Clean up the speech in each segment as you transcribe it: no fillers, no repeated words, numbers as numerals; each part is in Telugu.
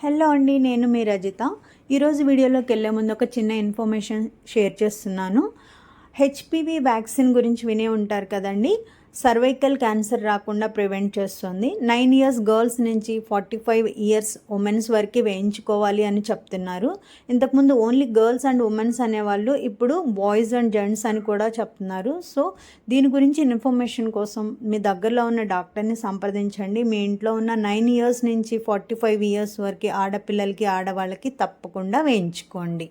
హలో అండి, నేను మీ రజిత. ఈరోజు వీడియోలోకి వెళ్ళే ముందు ఒక చిన్న ఇన్ఫర్మేషన్ షేర్ చేస్తున్నాను. హెచ్పివి వ్యాక్సిన్ గురించి వినే ఉంటారు కదండి. సర్వైకల్ క్యాన్సర్ రాకుండా ప్రివెంట్ చేస్తుంది. 9 ఇయర్స్ గర్ల్స్ నుంచి 45 ఇయర్స్ ఉమెన్స్ వరకు వేయించుకోవాలి అని చెప్తున్నారు. ఇంతకుముందు ఓన్లీ గర్ల్స్ అండ్ ఉమెన్స్ అనేవాళ్ళు, ఇప్పుడు బాయ్స్ అండ్ జెంట్స్ అని కూడా చెప్తున్నారు. సో దీని గురించి ఇన్ఫర్మేషన్ కోసం మీ దగ్గరలో ఉన్న డాక్టర్ని సంప్రదించండి. మీ ఇంట్లో ఉన్న 9 ఇయర్స్ నుంచి 45 ఇయర్స్ వరకు ఆడపిల్లలకి ఆడవాళ్ళకి తప్పకుండా వేయించుకోండి.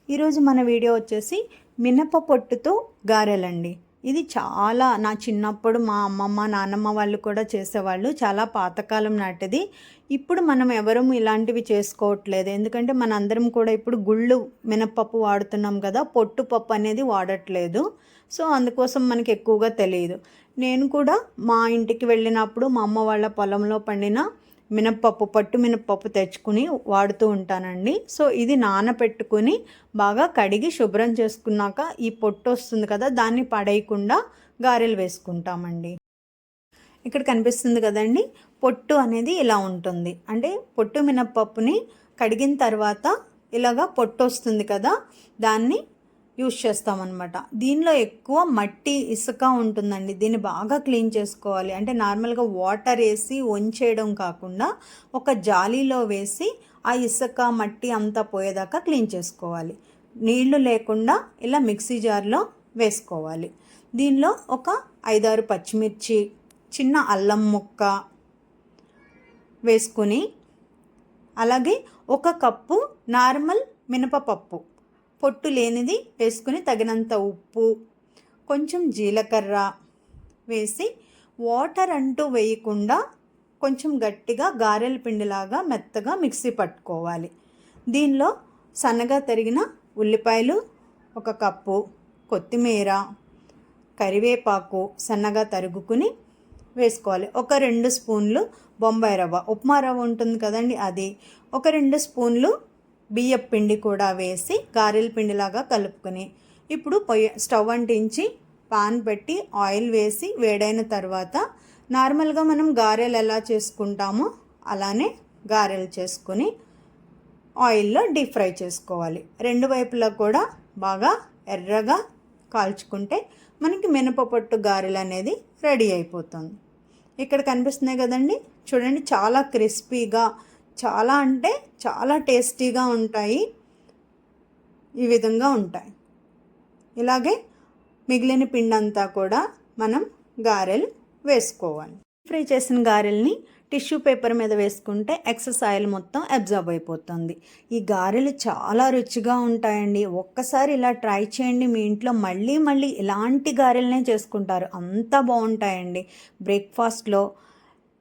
ఈరోజు మన వీడియో వచ్చేసి మినప పొట్టుతో గారెలండి. ఇది చాలా నా చిన్నప్పుడు మా అమ్మమ్మ నాన్నమ్మ వాళ్ళు కూడా చేసేవాళ్ళు. చాలా పాతకాలం నాటిది. ఇప్పుడు మనం ఎవరూ ఇలాంటివి చేసుకోవట్లేదు. ఎందుకంటే మనందరం కూడా ఇప్పుడు గుళ్ళు మినపప్పు వాడుతున్నాం కదా, పొట్టు పప్పు అనేది వాడట్లేదు. సో అందుకోసం మనకి ఎక్కువగా తెలియదు. నేను కూడా మా ఇంటికి వెళ్ళినప్పుడు మా అమ్మ వాళ్ళ పొలంలో పండిన మినప్పప్పు, పట్టు మినప్పప్పు తెచ్చుకుని వాడుతూ ఉంటానండి. సో ఇది నానపెట్టుకుని బాగా కడిగి శుభ్రం చేసుకున్నాక ఈ పొట్టు వస్తుంది కదా, దాన్ని పడేయకుండా గారెలు వేసుకుంటామండి. ఇక్కడ కనిపిస్తుంది కదండి, పొట్టు అనేది ఇలా ఉంటుంది. అంటే పొట్టు మినప్పప్పుని కడిగిన తర్వాత ఇలాగా పొట్టు వస్తుంది కదా, దాన్ని యూస్ చేస్తామన్నమాట. దీనిలో ఎక్కువ మట్టి ఇసుక ఉంటుందండి. దీన్ని బాగా క్లీన్ చేసుకోవాలి. అంటే నార్మల్గా వాటర్ వేసి వంచేయడం కాకుండా ఒక జాలీలో వేసి ఆ ఇసుక మట్టి అంతా పోయేదాకా క్లీన్ చేసుకోవాలి. నీళ్లు లేకుండా ఇలా మిక్సీ జార్లో వేసుకోవాలి. దీనిలో ఒక 5-6 పచ్చిమిర్చి, చిన్న అల్లం ముక్క వేసుకుని, అలాగే 1 కప్పు నార్మల్ మినపపప్పు పొట్టు లేనిది వేసుకుని, తగినంత ఉప్పు, కొంచెం జీలకర్ర వేసి వాటర్ అంటూ వేయకుండా కొంచెం గట్టిగా గారెల పిండిలాగా మెత్తగా మిక్సీ పట్టుకోవాలి. దీనిలో సన్నగా తరిగిన ఉల్లిపాయలు 1 కప్పు, కొత్తిమీర, కరివేపాకు సన్నగా తరుగుకుని వేసుకోవాలి. ఒక 2 స్పూన్లు బొంబాయి రవ్వ, ఉప్మా రవ్వ ఉంటుంది కదండి, అది. ఒక 2 స్పూన్లు బియ్యం పిండి కూడా వేసి గారెల పిండిలాగా కలుపుకొని, ఇప్పుడు స్టవ్ అంటించి పాన్ పెట్టి ఆయిల్ వేసి వేడైన తర్వాత నార్మల్గా మనం గారెలు ఎలా చేసుకుంటామో అలానే గారెలు చేసుకొని ఆయిల్లో డీప్ ఫ్రై చేసుకోవాలి. 2 వైపులా కూడా బాగా ఎర్రగా కాల్చుకుంటే మనకి మినపపొట్టు గారెలు అనేది రెడీ అయిపోతుంది. ఇక్కడ కనిపిస్తున్నాయి కదండి, చూడండి, చాలా క్రిస్పీగా, చాలా అంటే చాలా టేస్టీగా ఉంటాయి. ఈ విధంగా ఉంటాయి. ఇలాగే మిగిలిన పిండి అంతా కూడా మనం గారెలు వేసుకోవాలి. ఫ్రై చేసిన గారెల్ని టిష్యూ పేపర్ మీద వేసుకుంటే ఎక్సెస్ ఆయిల్ మొత్తం అబ్జర్బ్ అయిపోతుంది. ఈ గారెలు చాలా రుచిగా ఉంటాయండి. ఒక్కసారి ఇలా ట్రై చేయండి. మీ ఇంట్లో మళ్ళీ మళ్ళీ ఇలాంటి గారెలనే చేసుకుంటారు. అంత బాగుంటాయండి. బ్రేక్ఫాస్ట్లో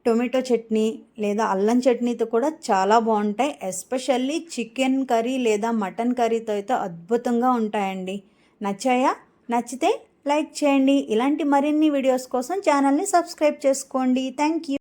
టొమాటో చట్నీ లేదా అల్లం చట్నీతో కూడా చాలా బాగుంటాయి. ఎస్పెషల్లీ చికెన్ కర్రీ లేదా మటన్ కర్రీతో అయితే అద్భుతంగా ఉంటాయండి. నచ్చాయా? నచ్చితే లైక్ చేయండి. ఇలాంటి మరిన్ని వీడియోస్ కోసం ఛానల్ని సబ్స్క్రైబ్ చేసుకోండి. Thank you.